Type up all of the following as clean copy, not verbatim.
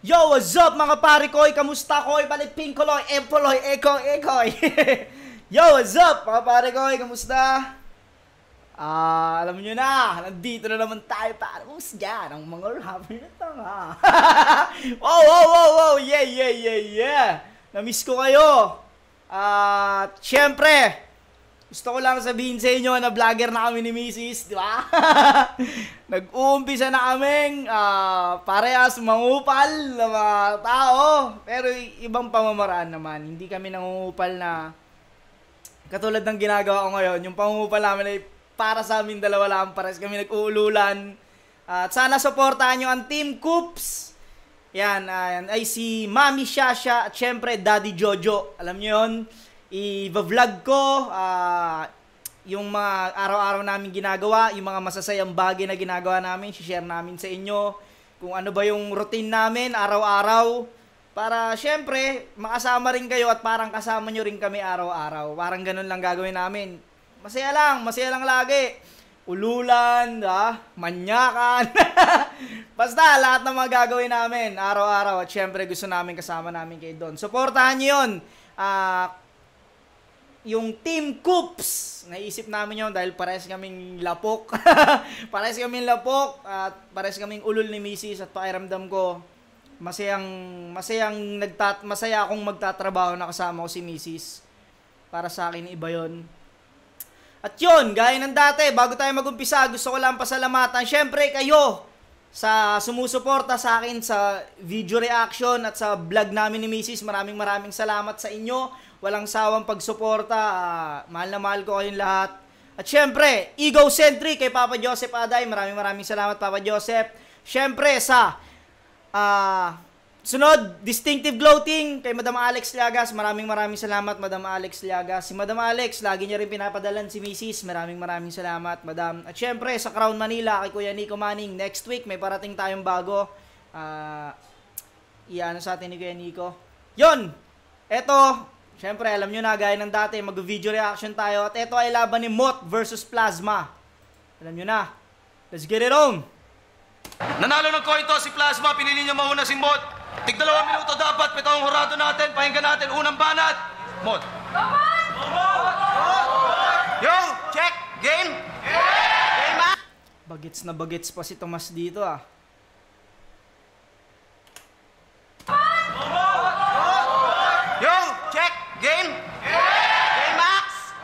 Yo, what's up mga pare koy? Kamusta koy? Balik Pinkoloy, Empoloy, Ekoy. Yo, what's up mga pare koy? Kamusta? Alam nyo na, nandito na naman tayo para dyan ang mga rapper na ito ha. Wow, yeah. Namiss ko kayo. Syempre, gusto ko lang sabihin sa inyo na vlogger na kami ni Mrs., di ba? Nag-uumpisa na kaming parehas mangupal na mga tao. Pero ibang pamamaraan naman. Hindi kami nangungupal na katulad ng ginagawa ko ngayon. Yung pangungupal namin ay para sa amin dalawa lang. Parehas kami nag-uululan. At sana supportahan nyo ang Team Coops. Yan, ay si Mami Shasha at syempre Daddy Jojo. Alam nyo yun? I-vlog ko yung mga araw-araw namin ginagawa, yung mga masasayang bagay na ginagawa namin, share namin sa inyo kung ano ba yung routine namin araw-araw para syempre makasama rin kayo at parang kasama nyo rin kami araw-araw. Parang ganun lang gagawin namin. Masaya lang lagi. Ululan, manyakan. Basta lahat ng mga gagawin namin araw-araw at syempre gusto namin kasama namin kayo doon. Suportahan nyo yun. Yung Team Coops, naisip namin yun dahil parehas kaming lapok. Parehas kaming lapok at parehas kaming ulol ni Mrs. At pakiramdam ko, masaya akong magtatrabaho na kasama ko si Mrs. Para sa akin, iba yun. At yun, gaya ng dati, bago tayo mag-umpisa, gusto ko lang pasalamatan. Syempre kayo, sa sumusuporta sa akin sa video reaction at sa vlog namin ni Mrs. Maraming salamat sa inyo. Walang sawang pagsuporta. Mahal na mahal ko kayong lahat. At syempre, Egocentric kay Papa Joseph Aday. Maraming salamat Papa Joseph. Syempre sa sunod, Distinctive Clothing kay Madam Alex Liagas. Maraming salamat Madam Alex Liagas. Si Madam Alex, lagi niya rin pinapadalan si Mrs. Maraming salamat Madam. At syempre sa Crown Manila kay Kuya Nico Manning. Next week may parating tayong bago. Iano sa atin ni Kuya Nico. Yun! Eto, syempre, alam nyo na, gaya ng dati, mag-video reaction tayo. At ito ay laban ni Mot versus Plasma. Alam nyo na. Let's get it on! Nanalo ng coin toss si Plasma. Pinili niya mauna si Mot. Tig 2 minuto dapat. Pitong hurado natin. Pakinggan natin. Unang banat. Mot. Yo! Check! Game! Game! Bagets na bagets pa si Tomas dito Yo! Check! Game! Game Max!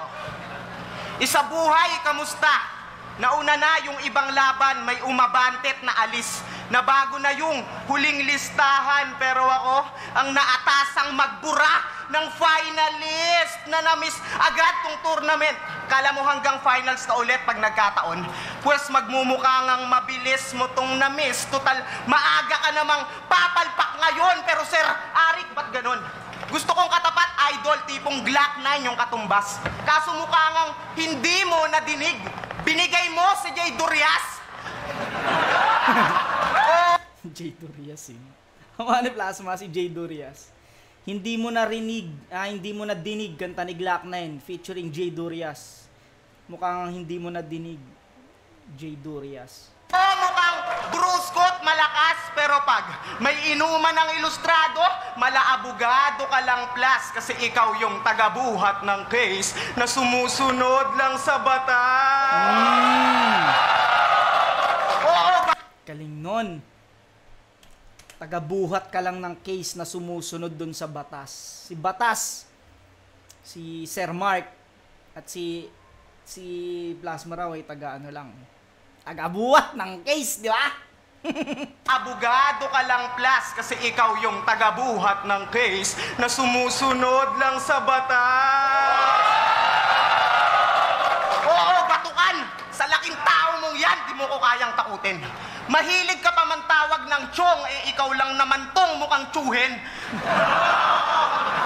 Isa buhay, kamusta? Nauna na yung ibang laban, may umabantet na alis. Na bago na yung huling listahan. Pero ako, ang naatasang magbura ng finalist na na-miss agad tong tournament. Kala mo hanggang finals na ulit pag nagkataon. Pues magmumukha ngang mabilis mo tong na-miss. Total, maaga ka namang papalpak ngayon. Pero Sir Arik, ba't ganon? Gusto kong katapat, idol, tipong Glock 9 yung katumbas. Kaso mukha ngang hindi mo nadinig. Binigay mo si Jay Durias. Jay Durias Hamani Plasma si Jay Durias. Hindi mo narinig, hindi mo nadinig kanta ni Glock 9 featuring Jay Durias. Mukhang hindi mo nadinig Jay Durias. Mukhang bruskot, malakas, pero pag may inuman ng ilustrado, malaabugado ka lang plus kasi ikaw yung tagabuhat ng case na sumusunod lang sa batas. Galing nun. Tagabuhat ka lang ng case na sumusunod dun sa batas. Si Batas, si Sir Mark, at si Plasma raw ay taga-ano lang. Tagabuhat ng case, di ba? Abogado ka lang plus kasi ikaw yung tagabuhat ng case na sumusunod lang sa batas. Oo, batukan! Sa laking tao mong yan, di mo ko kayang takutin. Mahilig ka pa man tawag ng chong, ikaw lang naman tong mukhang tsuhin.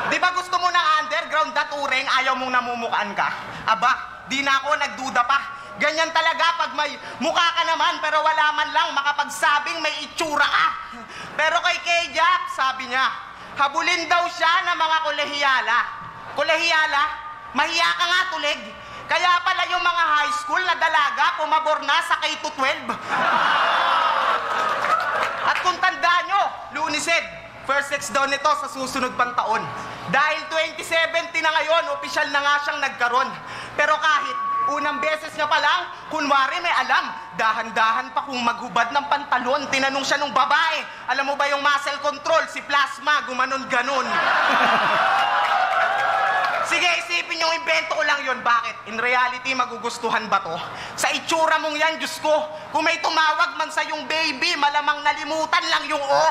Di ba gusto mo na underground daturing, ayaw mong namumukaan ka? Aba, di na ako nagduda pa. Ganyan talaga pag may mukha ka naman pero wala man lang makapagsabing may itsura ka. Pero kay K-Jack, sabi niya, habulin daw siya ng mga kolehiyala. Kolehiyala? Mahiya ka nga, tulig. Kaya pala yung mga high school na dalaga pumabor na sa K-12. At kung tanda nyo, Lunes sumisid. First sex daw nito sa susunod pang taon. Dahil 2070 na ngayon, opisyal na nga siyang nagkaroon. Pero kahit unang beses niya pa lang, kunwari may alam, dahan-dahan pa kung maghubad ng pantalon. Tinanong siya nung babae, alam mo ba yung muscle control, si Plasma, gumanon-ganon. Sige, isipin yung invento ko lang yun. Bakit? In reality, magugustuhan ba to? Sa itsura mong yan, Diyos ko, kung may tumawag man sa yung baby, malamang nalimutan lang yung o.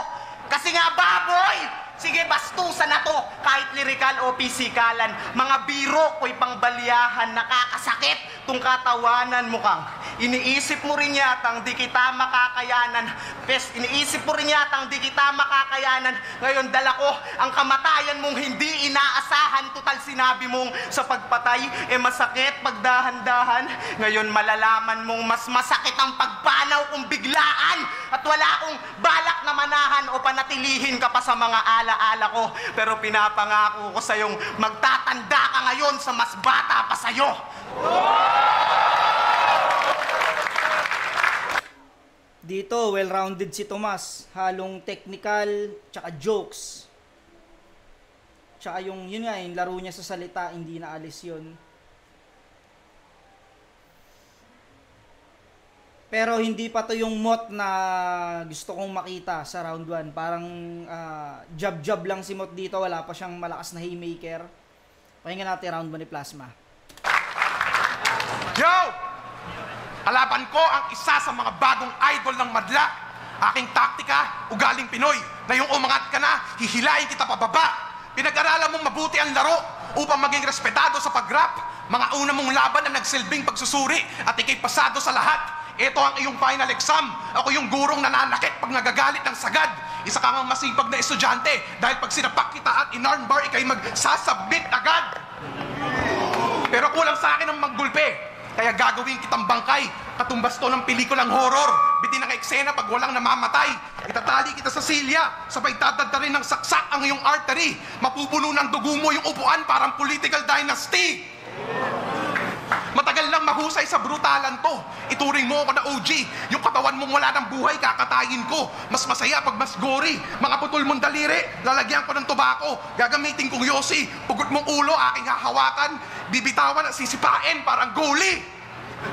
Kasi nga, baboy! Sige, bastusan na to. Kahit lirikal o pisikalan, mga biro ko'y pangbalyahan, nakakasakit. Tung katawanan mo kang iniisip mo rin yatang di kita makakayanan. Iniisip mo rin yatang di kita makakayanan. Ngayon dala ko ang kamatayan mong hindi inaasahan. Total sinabi mong sa pagpatay, masakit pagdahan-dahan. Ngayon malalaman mong mas masakit ang pagpanaw kung biglaan. At wala akong balak na manahan o panatilihin ka pa sa mga alaala ko. Pero pinapangako ko sa'yong magtatanda ka ngayon sa mas bata pa sa'yo. Dito, well-rounded si Tomas. Halong technical, tsaka jokes. Tsaka yun nga, yung laro niya sa salita, hindi naalis yun. Pero hindi pa to yung Mot na gusto kong makita sa round 1. Parang jab-jab lang si Mot dito. Wala pa siyang malakas na haymaker. Pakinggan natin round 1 ni Plasma. Yo! Kalaban ko ang isa sa mga bagong idol ng madla. Aking taktika, ugaling Pinoy, na yung umangat ka na, hihilain kita pababa. Pinag-aralan mong mabuti ang laro upang maging respetado sa pag-rap. Mga una mong laban na nagsilbing pagsusuri at ikay pasado sa lahat. Ito ang iyong final exam. Ako yung gurong nananakit pag nagagalit ng sagad. Isa kang masipag na estudyante dahil pag sinapak kita at in-armbar, ikay magsasubmit agad. Pero kulang sa akin ang maggulpe. Kaya gagawin kitang bangkay, katumbas to ng pelikulang horror. Bitin ang eksena pag walang namamatay. Itatali kita sa silya, sabay tatadta rin ng saksak ang iyong artery. Mapupuno ng dugo mo yung upuan, parang political dynasty. Matagal lang mahusay sa brutalan to. Ituring mo ako na OG. Yung katawan mong wala ng buhay, kakatayin ko. Mas masaya pag mas gory. Mga putol mong daliri, lalagyan ko ng tobako. Gagamitin kong yosi. Pugot mong ulo, aking hahawakan. Bibitawan at sisipain, parang goalie.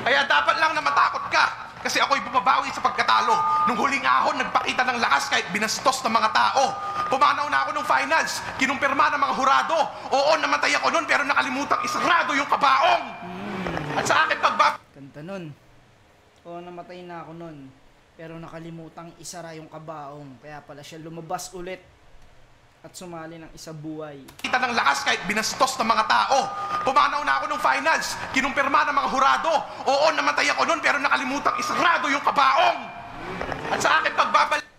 Kaya dapat lang na matakot ka. Kasi ako'y bumabawi sa pagkatalo. Nung huling ahon, nagpakita ng lakas kahit binastos ng mga tao. Pumanaw na ako nung finals. Kinumpirma ng mga hurado. Oo, namatay ako nun, pero nakalimutan isarado yung kabaong. At sa akin Kanta nun. Oo, namatay na ako nun. Pero nakalimutang isara yung kabaong. Kaya pala siya lumabas ulit at sumali ng isa buhay. Kita ng lakas kahit binastos ng mga tao. Pumanaw na ako nung finals. Kinumpirma ng mga hurado. Oo, namatay ako nun, pero nakalimutan isarado yung kabaong. At sa akin pagbabalik.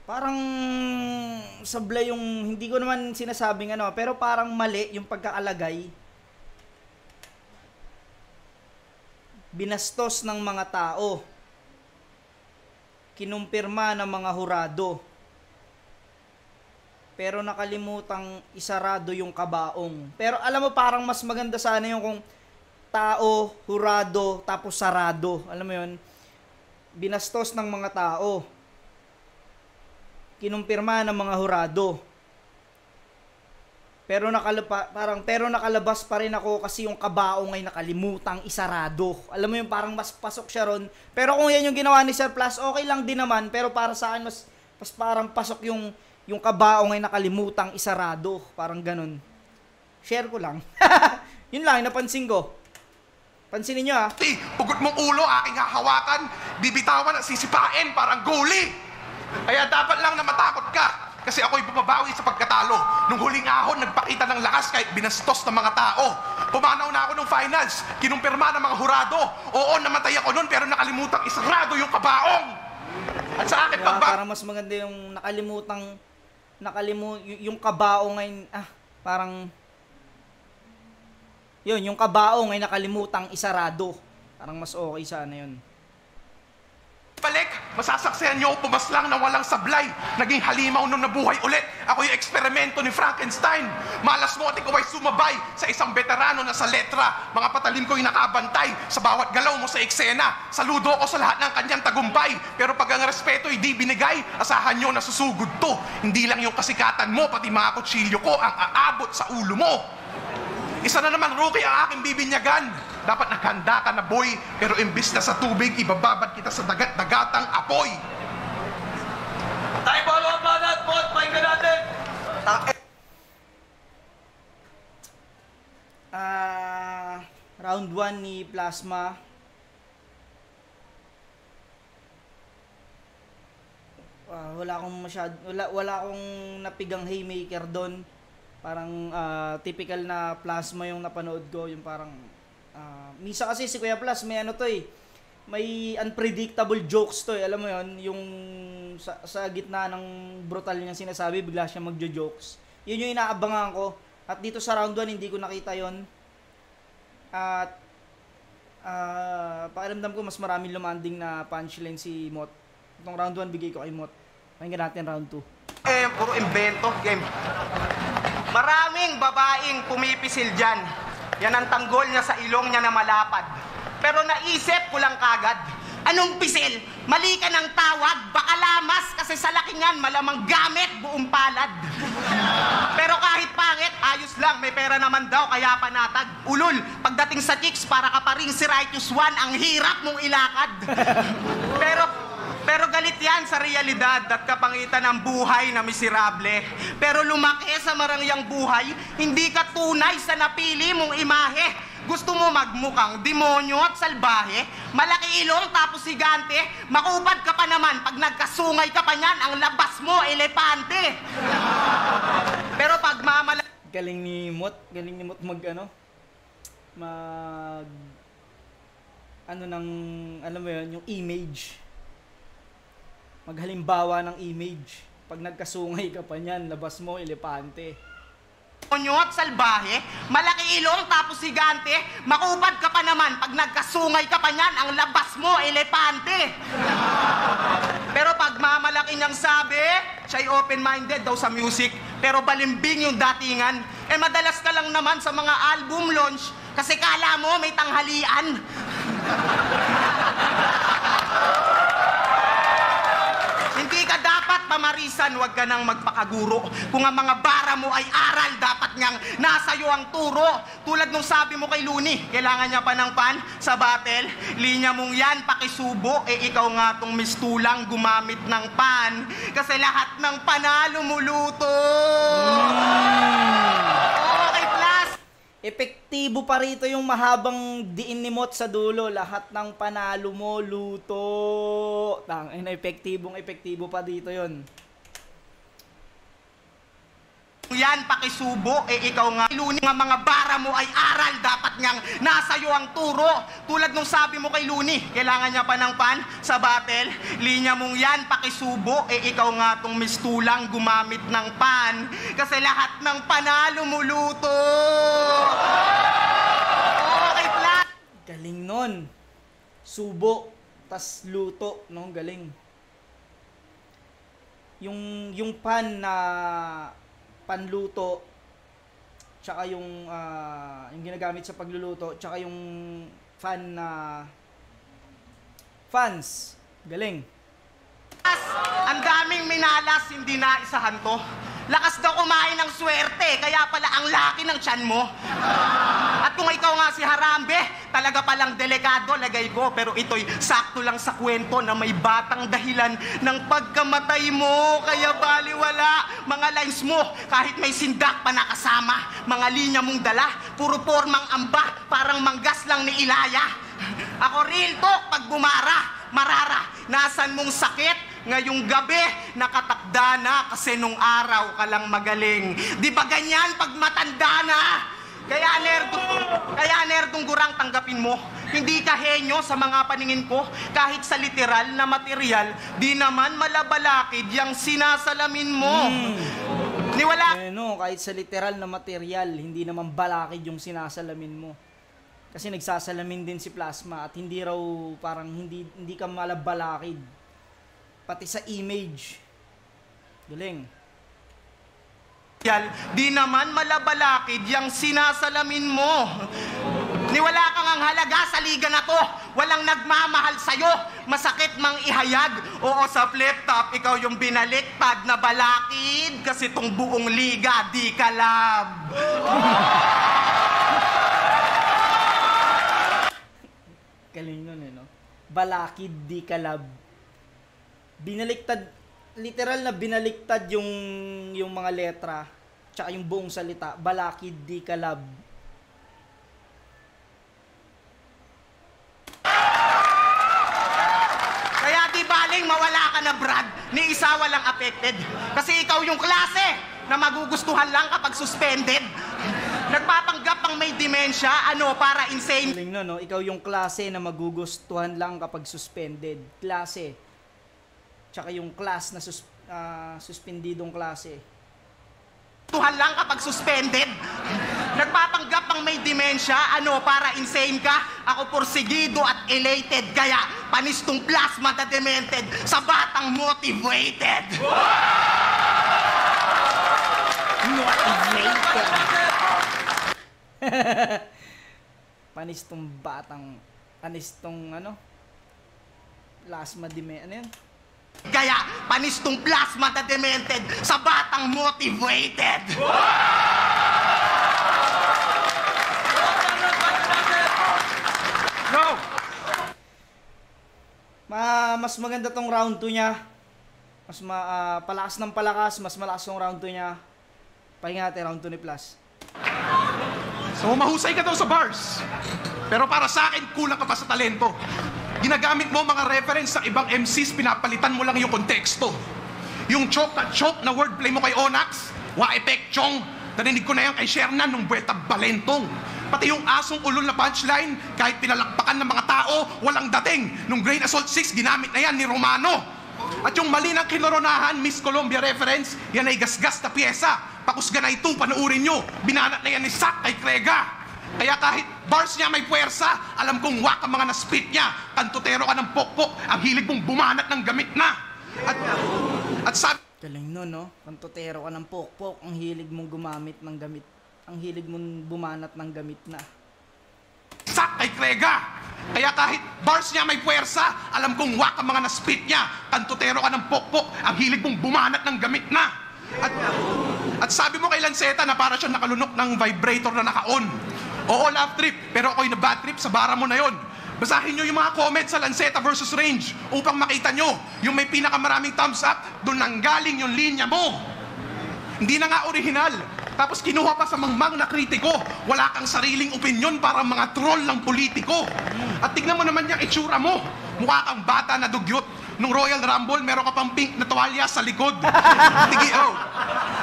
Parang sablay yung, hindi ko naman sinasabing ano, pero parang mali yung pagkaalagay. Binastos ng mga tao. Kinumpirma ng mga hurado. Pero nakalimutang isarado yung kabaong. Pero alam mo, parang mas maganda sana yung kung tao, hurado, tapos sarado. Alam mo yun? Binastos ng mga tao. Kinumpirma ng mga hurado. Pero nakalabas pa rin ako kasi yung kabaong ay nakalimutang isarado. Alam mo yung parang mas pasok siya ron. Pero kung yan yung ginawa ni Sir Plus, okay lang din naman. Pero para sa akin, mas parang pasok yung kabaong ay nakalimutang isarado. Parang ganun. Share ko lang. Yun lang, napansin ko. Pansinin nyo ha. Pugot mong ulo, aking hahawakan. Bibitawan at sisipain, parang goalie. Kaya dapat lang na matakot ka. Kasi ako'y bumabawi sa pagkatalo. Nung huling ahon, nagpakita ng lakas kahit binastos ng mga tao. Pumanaw na ako nung finals. Kinumpirma ng mga hurado. Oo, namatay ako nun, pero nakalimutan isarado yung kabaong. At sa akin parang mas maganda yung yung kabaong ay parang yun, yung kabaong ay nakalimutang isarado. Parang mas okay sana yun. Balik, Masasaksihan niyo ako pumaslang na walang sablay. Naging halimaw nung nabuhay ulit. Ako yung eksperimento ni Frankenstein. Malas mo at ikaw ay sumabay sa isang veterano na sa letra. Mga patalim ko'y nakabantay sa bawat galaw mo sa eksena. Saludo ako sa lahat ng kanyang tagumpay. Pero pag ang respeto ay di binigay, asahan niyo na susugod to. Hindi lang yung kasikatan mo, pati mga kutsilyo ko ang aabot sa ulo mo. Isa na naman, Rookie, ang aking bibinyagan. Dapat naghanda ka na, boy. Pero imbis na sa tubig, ibababad kita sa dagat-dagatang apoy. Tayo follow up na natin, bot. Pakinggan natin. Round 1 ni Plasma. Wala akong napigang haymaker doon. Parang typical na Plasma yung napanood ko, yung parang misa kasi si Kuya Plas may ano to eh, may unpredictable jokes to eh, alam mo yon, yung sa gitna ng brutal niyang sinasabi bigla siya magjo-jokes. Yun yung inaabangan ko, at dito sa round 1 hindi ko nakita yon. At pakiramdam ko mas maraming lumanding na punchline si Mot. Itong round 1 bigay ko kay Mot. Pakinggan natin round 2. Puro invento game. Maraming babaeng pumipisil dyan. Yan ang tanggol niya sa ilong niya na malapad. Pero naisip ko lang kagad, anong pisil? Mali ka ng tawag, baka lamas kasi sa laki niyan malamang gamit buong palad. Pero kahit pangit, ayos lang, may pera naman daw kaya panatag. Ulul, pagdating sa chicks para ka pa rin si Righteous One, ang hirap mong ilakad. Pero galit yan sa realidad at kapangitan ng buhay na miserable. Pero lumaki sa marangyang buhay, hindi ka tunay sa napili mong imahe. Gusto mo magmukhang demonyo at salbahe, malaki ilong tapos higante, makupad ka pa naman pag nagkasungay ka pa niyan, ang labas mo, elepante. Pero pag galing ni Mot alam mo yun, yung image. Maghalimbawa ng image. Pag nagkasungay ka pa niyan, labas mo, elepante. Demonyo at salbahe, malaki ilong tapos higante, makupad ka pa naman pag nagkasungay ka pa niyan, ang labas mo, elepante. Pero pag mamalaki niyang sabi, siya'y open-minded daw sa music, pero balimbing yung datingan. Madalas ka lang naman sa mga album launch, kasi kala mo may tanghalian. Hindi ka dapat pamarisan, wag ka nang magpakaguro. Kung ang mga bara mo ay aral, dapat ngang nasa iyo ang turo. Tulad nung sabi mo kay Looney, kailangan niya pa ng pan sa battle. Linya mong yan, pakisubo, ikaw nga tong mistulang gumamit ng pan. Kasi lahat ng panalo muluto. Okay, plus. Epektibo pa rito yung mahabang diin ni Mot sa dulo. Lahat ng panalo mo, luto. Epektibo pa dito yon. Yan, pakisubo, ikaw nga. Looney, nga mga bara mo ay aral, dapat ngang nasa iyo ang turo. Tulad nung sabi mo kay Looney, kailangan niya pa ng pan sa battle. Linya mong yan, pakisubo, ikaw nga tong mistulang gumamit ng pan. Kasi lahat ng panalo muluto. Okay, plan. Galing nun. Subo, tas luto, no? Galing. Yung pan na panluto, tsaka yung ginagamit sa pagluluto, tsaka yung fans. Galing. Ang daming minalas, hindi na isahan to. Lakas daw kumain ng swerte, kaya pala ang laki ng tiyan mo. At kung ikaw nga si Harambe, talaga palang delikado, lagay ko. Pero ito'y sakto lang sa kwento na may batang dahilan ng pagkamatay mo. Kaya baliwala, mga lines mo, kahit may sindak pa nakasama. Mga linya mong dala, puro formang amba, parang manggas lang ni Ilaya. Ako real talk, pag marara, nasan mong sakit? Ngayong gabi, nakatakda na kasi nung araw ka lang magaling. Di ba ganyan pag matanda na? Kaya nerdong gurang tanggapin mo. Hindi ka henyo sa mga paningin ko. Kahit sa literal na material, di naman malabalakid yung sinasalamin mo. Kahit sa literal na material, hindi naman balakid yung sinasalamin mo. Kasi nagsasalamin din si Plasma at hindi raw parang hindi ka malabalakid. pati sa image. Galing. Di naman malabalakid yang sinasalamin mo. Niwala kang ang halaga sa liga na to. Walang nagmamahal sa'yo. Masakit mang ihayag. Oo, sa flip top, ikaw yung binaliktad na balakid. Kasi tong buong liga, di ka love. Galing nun no? Balakid, di ka love. Binaliktad, literal na binaliktad yung mga letra. Tsaka yung buong salita. Balakid, di ka love. Kaya di baling mawala ka na, Brad. Ni isa walang affected. Kasi ikaw yung klase na magugustuhan lang kapag suspended. Nagpapanggap pang may demensya, para insane. Galing no? Ikaw yung klase na magugustuhan lang kapag suspended. Klase. Tsaka yung class na suspendidong klase. Tuhan lang kapag suspended. Nagpapanggap pang may demensya, para insane ka. Ako porsigido at elated. Kaya panistong plasma na demented sa batang motivated. Motivated. Panistong plasma ano yun? Kaya panistong plasma na demented sa batang motivated. No! Mas maganda tong round 2 niya. Mas palakas ng palakas, mas malakas tong round 2 niya. Pahinga natin round 2 ni Plus. So mahusay ka daw sa bars. Pero para sa akin, kulang ka pa sa talento. Ginagamit mo mga reference sa ibang MCs, pinapalitan mo lang yung konteksto. Yung choke na wordplay mo kay Onax, wa-effect chong, narinig ko na yan kay Shernan nung Buwelta Balentong. Pati yung asong ulol na punchline, kahit pinalakpakan ng mga tao, walang dating. Nung Great Assault 6, ginamit na yan ni Romano. At yung mali ng kinoronahan, Miss Colombia reference, yan ay gasgas na pyesa. Pakusga na ito, panoorin nyo. Binanat na yan ni Sak kay Krega. Kaya kahit bars niya may puwersa, alam kong wak ang mga na-spit niya. Kantutero ka ng pokpok, ang hilig mong bumanat ng gamit na. At sabi... Galing nun, no? Kantutero ka ng pokpok, ang hilig mong gumamit ng gamit. Ang hilig mong bumanat ng gamit na. Sak kay Krega. Kaya kahit bars niya may puwersa, alam kong wak ang mga na-spit niya. Kantutero ka ng pokpok, ang hilig mong bumanat ng gamit na. At sabi mo kay Lanceta na para siyang nakalunok ng vibrator na naka-on. Oo, love trip, pero ako'y na bad trip sa bara mo na yon. Basahin nyo yung mga comments sa Lanceta versus Range upang makita nyo yung may pinakamaraming thumbs up, doon nanggaling yung linya mo. Hindi na nga original. Tapos kinuha pa sa mangmang na kritiko. Wala kang sariling opinyon para mga troll ng politiko. At tignan mo naman yung itsura mo. Mukha kang bata na dugyot. Nung Royal Rumble, meron ka pang pink na tuwalya sa likod.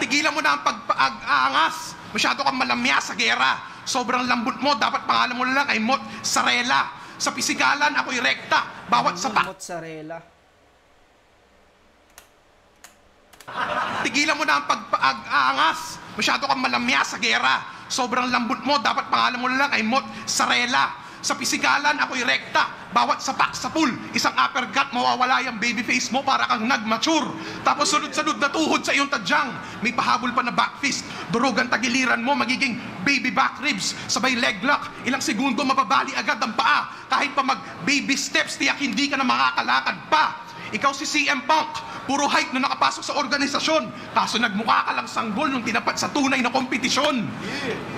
Tigilan mo na ang pag-aangas. Masyado kang malamya sa gera. Sobrang lambot mo, dapat pangalan mo lang ay mozzarella. Sa pisikalan, ako'y rekta. Bawat sapak. Mozzarella. Tigilan mo na ang pag-aangas. Masyado kang malamya sa gera. Sobrang lambot mo, dapat pangalan mo lang ay mozzarella. Sa pisikalan, ako'y rekta. Bawat sapak sa pool, isang uppercut, mawawala yung baby face mo para kang nag-mature. Tapos sunod-sunod na tuhod sa iyong tadyang. May pahabol pa na back fist. Durog ang tagiliran mo, magiging baby back ribs. Sabay leg lock, ilang segundo mababali agad ang paa. Kahit pa mag-baby steps, tiyak hindi ka na makakalakad pa. Ikaw si CM Punk, puro hype na nakapasok sa organisasyon. Kaso nagmukha ka lang sanggol nung tinapat sa tunay na kompetisyon.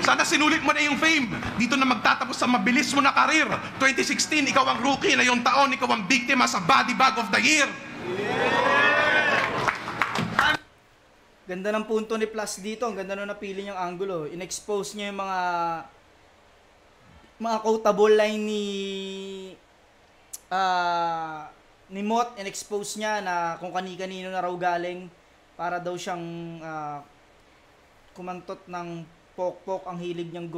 Sana sinulit mo na yung fame. Dito na magtatapos sa mabilis mo na karir. 2016, ikaw ang rookie. Na yung taon, ikaw ang biktima sa body bag of the year. Ganda ng punto ni Plus dito. Ang ganda nung napili niyang angulo. In-expose niya yung mga quotable line ni Mot. In-expose niya na kung kani-kanino na raw galing para daw siyang kumantot ng pokpok. Ang hilig niyang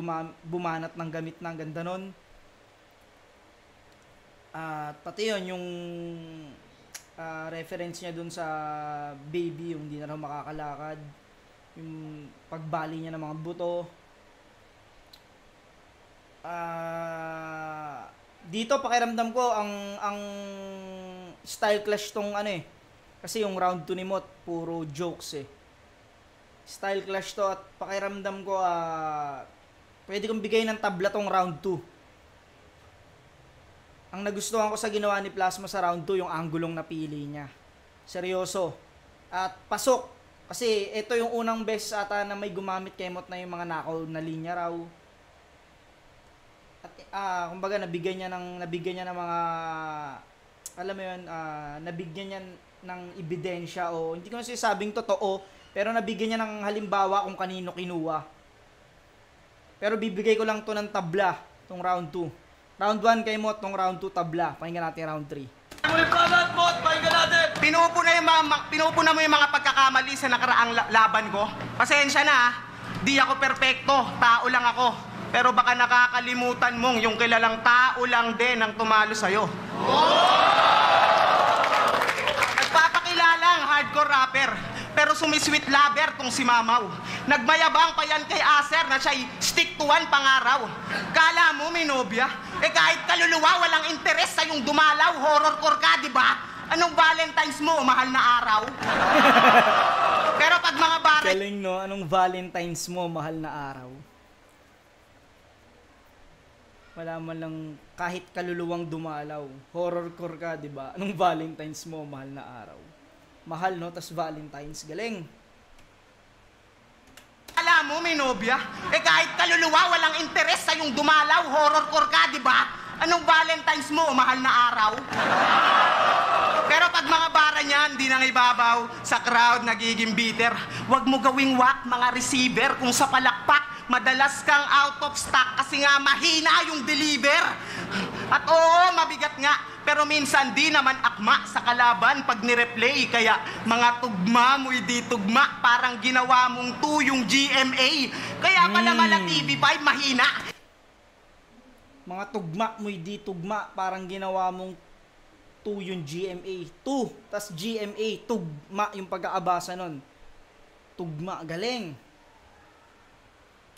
bumanat ng gamit na. Ang ganda nun. At pati yun, yung reference niya dun sa baby, yung di na raw makakalakad, yung pagbali niya ng mga buto. Dito pakiramdam ko ang style clash tong Kasi yung round 2 ni Mot, puro jokes eh. Style clash to at pakiramdam ko, pwede kong bigay ng tabla tong round 2. Ang nagustuhan ko sa ginawa ni Plasma sa round 2, yung anggulong napili niya. Seryoso. At pasok. Kasi ito yung unang best ata na may gumamit kay Mot na yung mga nakaw na linya raw. At kumbaga nabigyan niya ng mga, alam mo yun, nabigyan niya ng ebidensya o hindi ko na sinasabing totoo, pero nabigyan niya ng halimbawa kung kanino kinuha. Pero bibigay ko lang to ng tabla, tong round 2. Round 1 kay Mot, tong round 2 tabla. Pakinggan natin round 3. Pinupuna mo yung mga pagkakamali sa nakaraang laban ko. Pasensya na, di ako perpekto, tao lang ako. Pero baka nakakalimutan mong yung kilalang tao lang din ang tumalo sa'yo. Nagpapakilalang hardcore rapper, pero sumisweet lover tong si Mamaw. Nagmayabang pa yan kay Acer na siya'y stick to one pangaraw. Kala mo may nobya? Kahit kaluluwa walang interes sa yung dumalaw, horrorcore ka, di ba? Anong Valentine's mo, mahal na araw? Pero pag mga baray... Galing no, anong Valentine's mo, mahal na araw? Wala man lang kahit kaluluwang dumalaw. Horrorcore ka, di ba? Anong Valentine's mo, mahal na araw? Mahal no, tas Valentine's, galing. Alam mo, may nobya? Kahit kaluluwa walang interes sa yung dumalaw, horrorcore ka, di ba? Anong Valentine's mo, mahal na araw? Pero pag mga bara niyan, di nang ibabaw, sa crowd nagiging bitter. Huwag mo gawing wak, mga receiver, kung sa palakpak, madalas kang out of stock kasi nga mahina yung deliver. At oo, mabigat nga, pero minsan di naman akma sa kalaban pag nireplay. Kaya mga tugma mo'y di tugma, parang ginawa mong 2 yung GMA. Kaya pala mala TV5 mahina. Mga tugma mo'y di tugma, parang ginawa mong 2 yung GMA. 2, tas GMA, tugma yung pagkaabasa nun. Tugma, galing.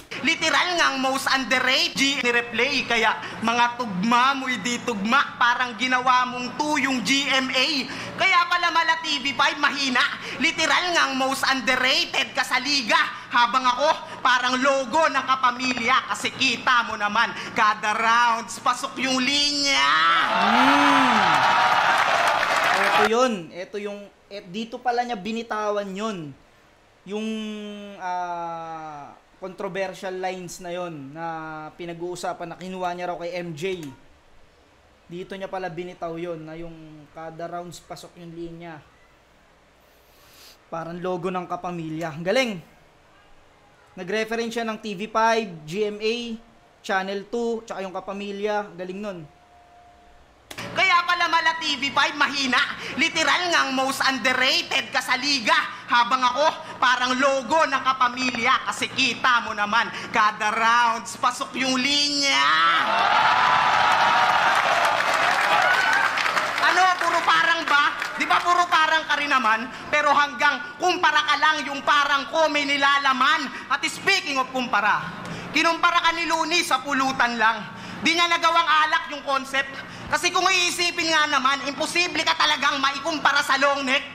Literal ngang most underrated ni-replay. Kaya mga tugma mo'y di tugma, parang ginawa mong 2 yung GMA. Kaya pala mala TV5 mahina. Literal ngang most underrated ka sa liga. Habang ako, parang logo ng kapamilya. Kasi kita mo naman, kada rounds, pasok yung linya. Ito yun. Ito yung, dito pala niya binitawan yun. Yung, controversial lines na yon na pinag-uusapan na kinuha niya raw kay MJ. Dito niya pala binitaw yon na yung kada rounds pasok yung linya. Parang logo ng kapamilya. Galing. Nag-reference siya ng TV5, GMA, Channel 2, tsaka yung kapamilya. Galing nun. Kaya pala mala TV5 mahina. Literal ngang most underrated ka sa liga. Habang ako, parang logo ng kapamilya. Kasi kita mo naman, kada rounds, pasok yung linya. Ano, puro parang ba? Di ba puro parang ka rin naman? Pero hanggang kumpara ka lang yung parang ko may nilalaman. At speaking of kumpara, kinumpara ka ni Looney sa pulutan lang. Di niya nagawang alak yung concept. Kasi kung iisipin nga naman, imposible ka talagang maikumpara sa long neck.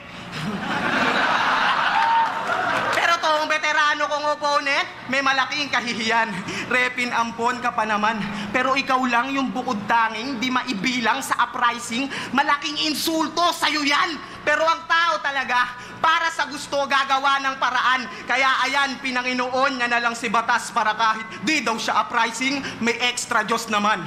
Pero tong veterano kong opponent, may malaking kahihiyan. Repin ampon ka pa naman. Pero ikaw lang yung bukod tanging di maibilang sa uprising. Malaking insulto sa'yo yan. Pero ang tao talaga, para sa gusto gagawa ng paraan. Kaya ayan, Pinanginoon niya na lang si Batas para kahit di daw siya uprising, may extra Diyos naman.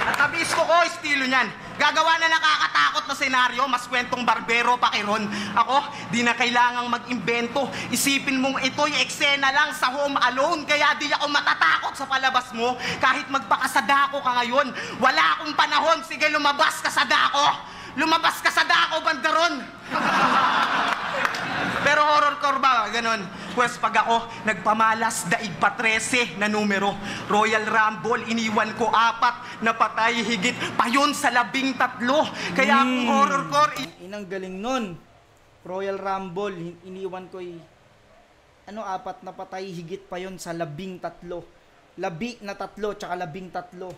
At abisko ko, estilo niyan. Gagawa na nakakatakot na senaryo, mas kwentong barbero pa kiron. Ako, di na kailangang mag-imbento. Isipin mong ito'y eksena lang sa Home Alone, kaya di ako matatakot sa palabas mo. Kahit magpakasadako ka ngayon, wala akong panahon, sige lumabas ka sa dako. Lumabas ka sa dako, bandaron. Pero horrorcore ba? Ganon. Pwes pag ako, nagpamalas, daig pa 13 na numero. Royal Rumble, iniwan ko 4, napatay higit pa yun sa 13. Kaya kung horrorcore... Inang galing nun. Royal Rumble, iniwan ko 4 napatay higit pa yun sa 13. 13 tsaka 13.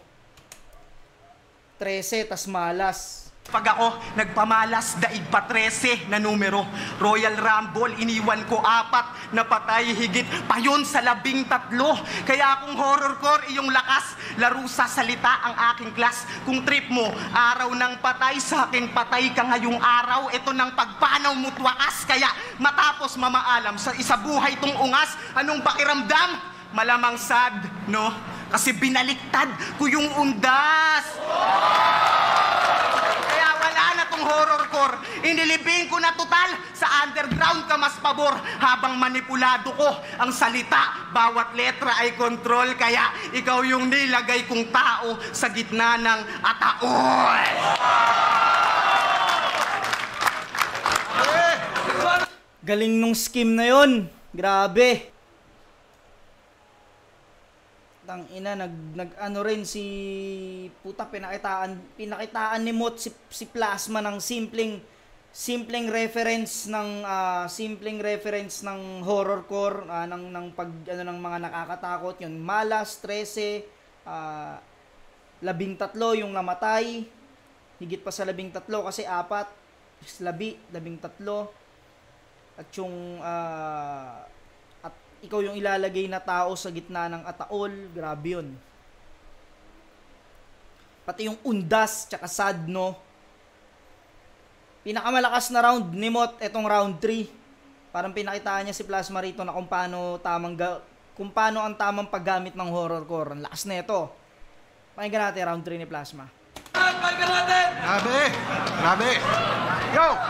13 tas malas. Pag ako nagpamalas, daig pa 13 na numero. Royal Rumble, iniwan ko 4 na patay, higit pa yun sa 13. Kaya kung horrorcore iyong lakas, laro sa salita ang aking class. Kung trip mo, araw ng patay, sa akin patay ka ngayong araw. Ito ng pagpanaw mo't wakas. Kaya matapos mamaalam sa isa buhay tong ungas, anong pakiramdam? Malamang sad, no? Kasi binaliktad ko yung undas. Horrorcore, inilibing ko na total sa underground ka mas pabor habang manipulado ko ang salita, bawat letra ay kontrol, kaya ikaw yung nilagay kong tao sa gitna ng ataol. Galing nung scheme na yon. Grabe. Tang ina, nag-ano rin si puta, pinakitaan ni Mot si Plasma ng simpleng reference ng horrorcore, ng pag ano ng mga nakakatakot, yun malas 13, 13 yung namatay, higit pa sa 13 kasi 4 labi 13, at yung ikaw yung ilalagay na tao sa gitna ng ataol. Grabe yun. Pati yung undas tsaka sad, no? Pinakamalakas na round ni Mot, etong round 3. Parang pinakitaan niya si Plasma rito na kung paano ang tamang paggamit ng horrorcore. Ang lakas na ito. Pakinggan natin round 3 ni Plasma. Pakinggan natin! Grabe! Yo!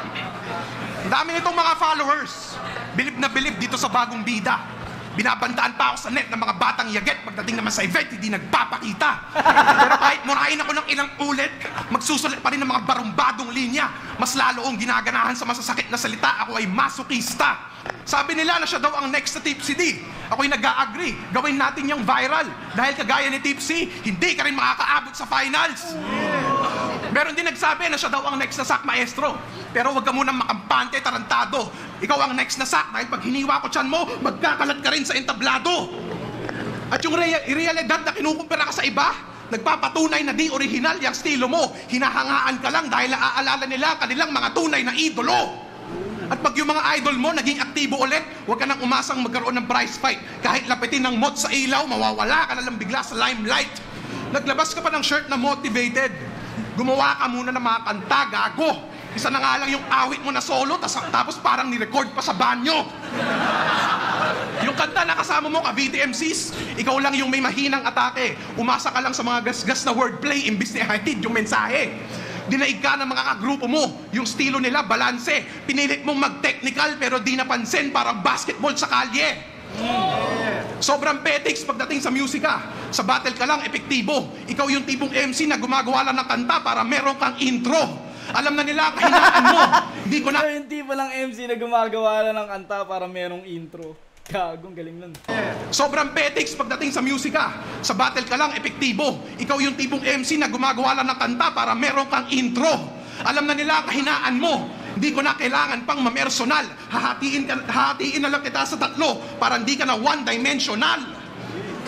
Ang dami nitong mga followers. Bilib na bilib dito sa bagong bida. Binabantaan pa ako sa net ng mga batang yaget. Pagdating naman sa event, hindi nagpapakita. Pero kahit murahin ako ng ilang ulit, magsusulit pa rin ng mga barumbadong linya. Mas lalo kong ginaganahan sa masasakit na salita. Ako ay masokista. Sabi nila na siya daw ang next na Tipsy D. Ako'y nag-a-agree. Gawin natin yung viral. Dahil kagaya ni Tipsy, hindi ka rin makakaabot sa finals. Meron din nagsabi na siya daw ang next na Sak Maestro. Pero wag ka munang makampante, tarantado. Ikaw ang next na Sak dahil pag hiniwa ko tiyan mo, magkakalat ka rin sa entablado. At yung realidad na kinukumpara ka sa iba, nagpapatunay na di original yung estilo mo. Hinahangaan ka lang dahil naaalala nila kanilang mga tunay na idolo. At pag yung mga idol mo naging aktibo ulit, huwag ka nang umasang magkaroon ng prize fight. Kahit lapitin ng Mot sa ilaw, mawawala ka na lang bigla sa limelight. Naglabas ka pa ng shirt na motivated. Gumawa ka muna ng mga kanta, gago. Isa na nga lang yung awit mo na solo, tapos parang ni-record pa sa banyo. Yung kanta na kasama mo, ka-VT MCs, ikaw lang yung may mahinang atake. Umasa ka lang sa mga gasgas na wordplay, imbis na ihatid yung mensahe. Dinaig ka ng mga kagrupo mo, yung estilo nila, balanse. Pinilit mong mag-technical pero di napansin, parang basketball sa kalye. Sobrang petics pagdating sa musika. Sa battle ka lang, epektibo. Ikaw yung tipong MC na gumagawa lang ng kanta para meron kang intro. Alam na nila kahinaan mo. Hindi ko na... Yung tipo lang MC na gumagawa lang ng kanta para merong intro. Gagong galing nun. Sobrang petics pagdating sa musika. Sa battle ka lang, epektibo. Ikaw yung tipong MC na gumagawa lang ng kanta para meron kang intro. Alam na nila kahinaan mo. Hindi ko na kailangan pang mamersonal. Hahatiin na lang kita sa 3 para hindi ka na one-dimensional.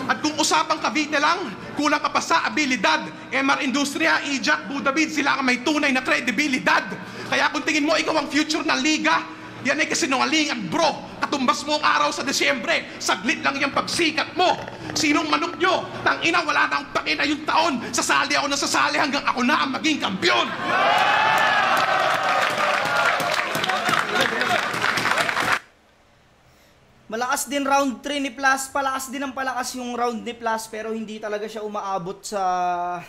At kung usapang Cavite lang, kulang ka pa sa abilidad. MR Industria, Ijak, Budabid, sila ka may tunay na kredibilidad. Kaya kung tingin mo ikaw ang future ng liga, yan ay kasinungalingan, bro. Katumbas mo ang araw sa Desyembre, saglit lang yung pagsikat mo. Sinong manok nyo? Tangina, wala na akong pakina yung taon. Sasali ako na sasali hanggang ako na ang maging kampiyon. Malakas din round 3 ni Plus, palakas din ang palakas yung round ni Plus, pero hindi talaga siya umaabot sa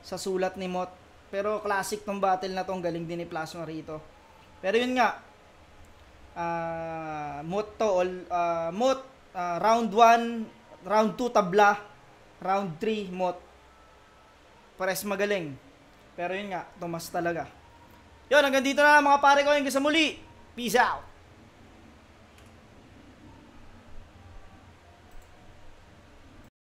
sulat ni Mot. Pero classic tong battle na tong, galing din ni Plasma rito. Pero yun nga, round 1, round 2 tabla, round 3 Mot. Pares magaling. Pero yun nga, tumas talaga. Yun, hanggang dito na mga pare ko, hanggang sa muli. Peace out!